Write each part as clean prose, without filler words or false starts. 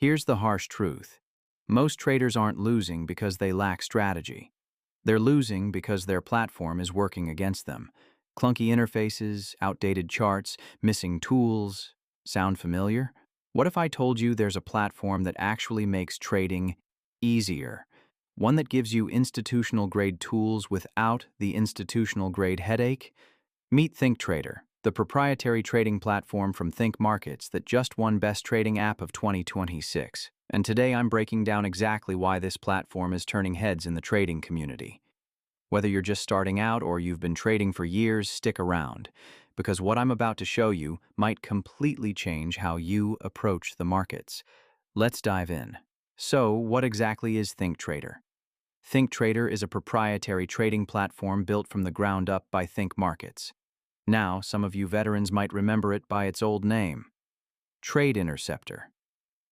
Here's the harsh truth. Most traders aren't losing because they lack strategy. They're losing because their platform is working against them. Clunky interfaces, outdated charts, missing tools. Sound familiar? What if I told you there's a platform that actually makes trading easier? One that gives you institutional-grade tools without the institutional-grade headache? Meet ThinkTrader, the proprietary trading platform from ThinkMarkets that just won Best Trading App of 2026. And today I'm breaking down exactly why this platform is turning heads in the trading community. Whether you're just starting out or you've been trading for years, stick around, because what I'm about to show you might completely change how you approach the markets. Let's dive in. So, what exactly is ThinkTrader? ThinkTrader is a proprietary trading platform built from the ground up by ThinkMarkets. Now, some of you veterans might remember it by its old name, Trade Interceptor.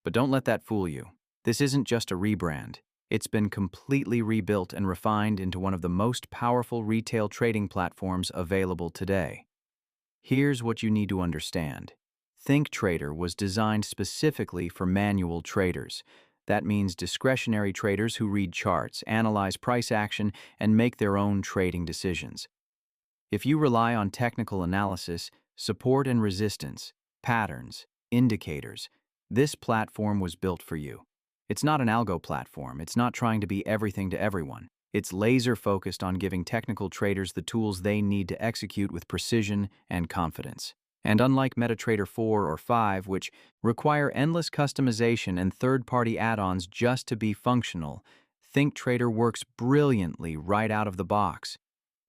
But don't let that fool you. This isn't just a rebrand. It's been completely rebuilt and refined into one of the most powerful retail trading platforms available today. Here's what you need to understand. ThinkTrader was designed specifically for manual traders. That means discretionary traders who read charts, analyze price action, and make their own trading decisions. If you rely on technical analysis, support and resistance, patterns, indicators, this platform was built for you. It's not an algo platform. It's not trying to be everything to everyone. It's laser-focused on giving technical traders the tools they need to execute with precision and confidence. And unlike MetaTrader 4 or 5, which require endless customization and third-party add-ons just to be functional, ThinkTrader works brilliantly right out of the box.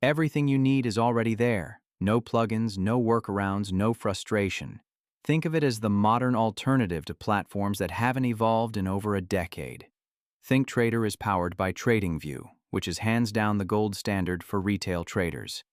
Everything you need is already there. No plugins, no workarounds, no frustration. Think of it as the modern alternative to platforms that haven't evolved in over a decade. ThinkTrader is powered by TradingView, which is hands down the gold standard for retail traders.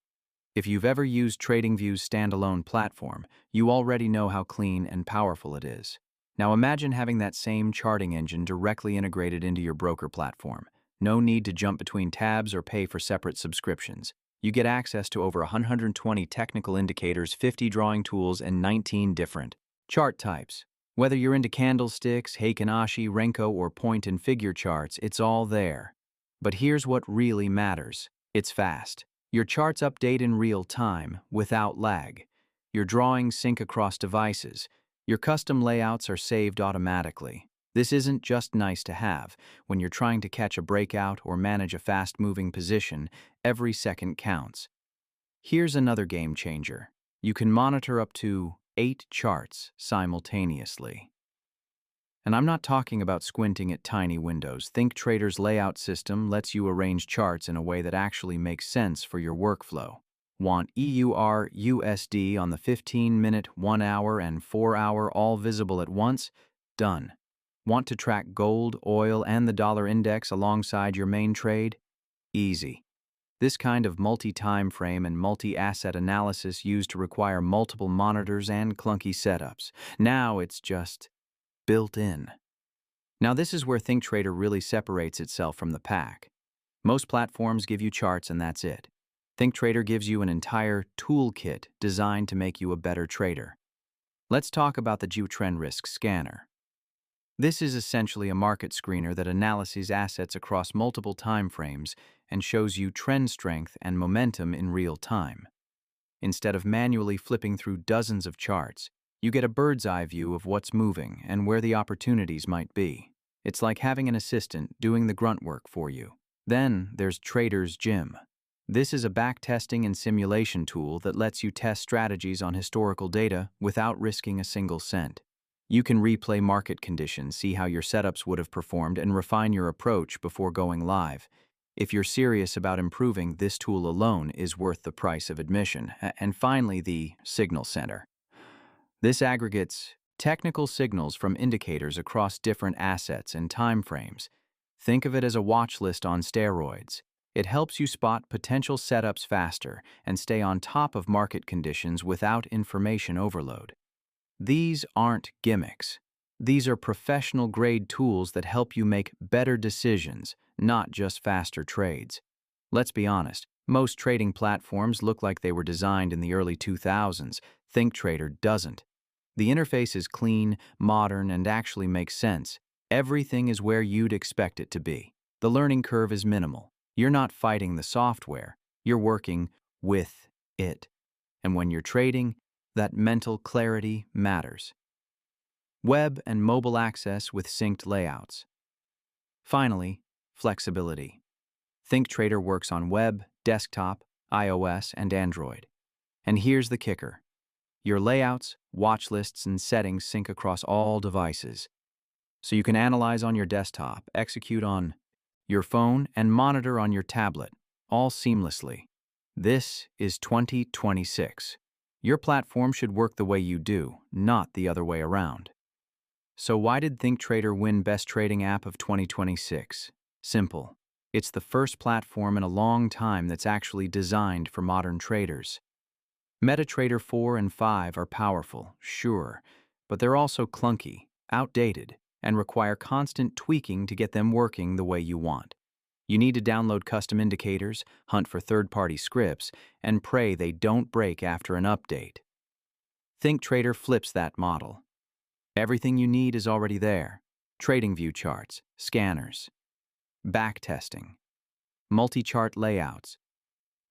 If you've ever used TradingView's standalone platform, you already know how clean and powerful it is. Now imagine having that same charting engine directly integrated into your broker platform. No need to jump between tabs or pay for separate subscriptions. You get access to over 120 technical indicators, 50 drawing tools, and 19 different chart types. Whether you're into candlesticks, Heikin-Ashi, Renko, or point and figure charts, it's all there. But here's what really matters. It's fast. Your charts update in real time, without lag. Your drawings sync across devices. Your custom layouts are saved automatically. This isn't just nice to have. When you're trying to catch a breakout or manage a fast-moving position, every second counts. Here's another game changer. You can monitor up to 8 charts simultaneously. And I'm not talking about squinting at tiny windows. ThinkTrader's layout system lets you arrange charts in a way that actually makes sense for your workflow. Want EUR/USD on the 15-minute, 1-hour, and 4-hour all visible at once? Done. Want to track gold, oil, and the dollar index alongside your main trade? Easy. This kind of multi-time frame and multi-asset analysis used to require multiple monitors and clunky setups. Now it's just built in. Now this is where ThinkTrader really separates itself from the pack. Most platforms give you charts and that's it. ThinkTrader gives you an entire toolkit designed to make you a better trader. Let's talk about the TrendRisk scanner. This is essentially a market screener that analyzes assets across multiple time frames and shows you trend strength and momentum in real time. Instead of manually flipping through dozens of charts, you get a bird's-eye view of what's moving and where the opportunities might be. It's like having an assistant doing the grunt work for you. Then there's Trader's Gym. This is a backtesting and simulation tool that lets you test strategies on historical data without risking a single cent. You can replay market conditions, see how your setups would have performed, and refine your approach before going live. If you're serious about improving, this tool alone is worth the price of admission. And finally, the Signal Center. This aggregates technical signals from indicators across different assets and time frames. Think of it as a watch list on steroids. It helps you spot potential setups faster and stay on top of market conditions without information overload. These aren't gimmicks. These are professional-grade tools that help you make better decisions, not just faster trades. Let's be honest, most trading platforms look like they were designed in the early 2000s. ThinkTrader doesn't. The interface is clean, modern, and actually makes sense. Everything is where you'd expect it to be. The learning curve is minimal. You're not fighting the software, you're working with it. And when you're trading, that mental clarity matters. Web and mobile access with synced layouts. Finally, flexibility. ThinkTrader works on web, desktop, iOS, and Android. And here's the kicker. Your layouts, watch lists, and settings sync across all devices. So you can analyze on your desktop, execute on your phone, and monitor on your tablet, all seamlessly. This is 2026. Your platform should work the way you do, not the other way around. So why did ThinkTrader win Best Trading App of 2026? Simple. It's the first platform in a long time that's actually designed for modern traders. MetaTrader 4 and 5 are powerful, sure, but they're also clunky, outdated, and require constant tweaking to get them working the way you want. You need to download custom indicators, hunt for third-party scripts, and pray they don't break after an update. ThinkTrader flips that model. Everything you need is already there. TradingView charts, scanners, backtesting, multi-chart layouts,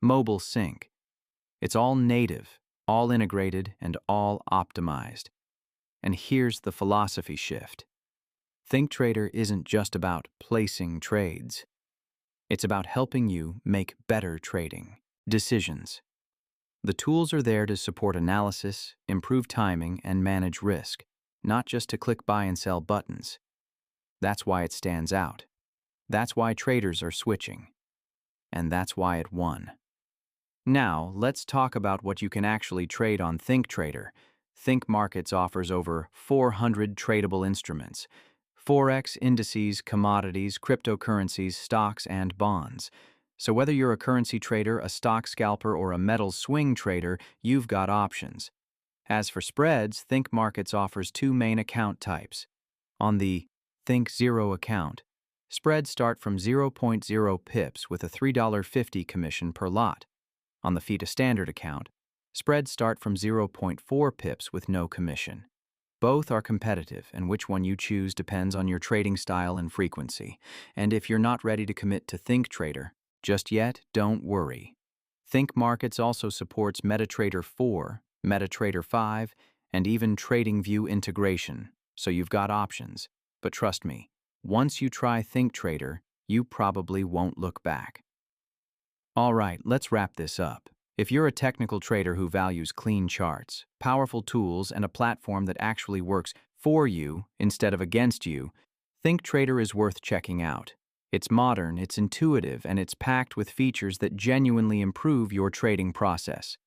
mobile sync. It's all native, all integrated, and all optimized. And here's the philosophy shift. ThinkTrader isn't just about placing trades. It's about helping you make better trading decisions. The tools are there to support analysis, improve timing, and manage risk, not just to click buy and sell buttons. That's why it stands out. That's why traders are switching. And that's why it won. Now, let's talk about what you can actually trade on ThinkTrader. ThinkMarkets offers over 400 tradable instruments: Forex, indices, commodities, cryptocurrencies, stocks, and bonds. So whether you're a currency trader, a stock scalper, or a metals swing trader, you've got options. As for spreads, ThinkMarkets offers two main account types. On the ThinkZero account, spreads start from 0.0 pips with a $3.50 commission per lot. On the FITA Standard account, spreads start from 0.4 pips with no commission. Both are competitive, and which one you choose depends on your trading style and frequency. And if you're not ready to commit to ThinkTrader just yet, don't worry. ThinkMarkets also supports MetaTrader 4, MetaTrader 5, and even TradingView integration, so you've got options. But trust me, once you try ThinkTrader, you probably won't look back. All right, let's wrap this up. If you're a technical trader who values clean charts, powerful tools, and a platform that actually works for you instead of against you, ThinkTrader is worth checking out. It's modern, it's intuitive, and it's packed with features that genuinely improve your trading process.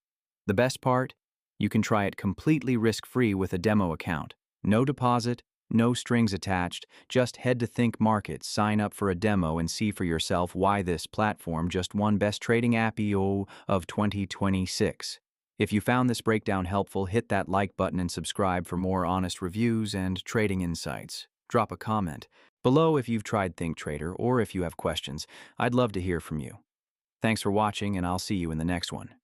The best part? You can try it completely risk-free with a demo account. No deposit, no strings attached. Just head to ThinkMarkets, sign up for a demo, and see for yourself why this platform just won Best Trading App of 2026. If you found this breakdown helpful, hit that like button and subscribe for more honest reviews and trading insights. Drop a comment below if you've tried ThinkTrader or if you have questions. I'd love to hear from you. Thanks for watching, and I'll see you in the next one.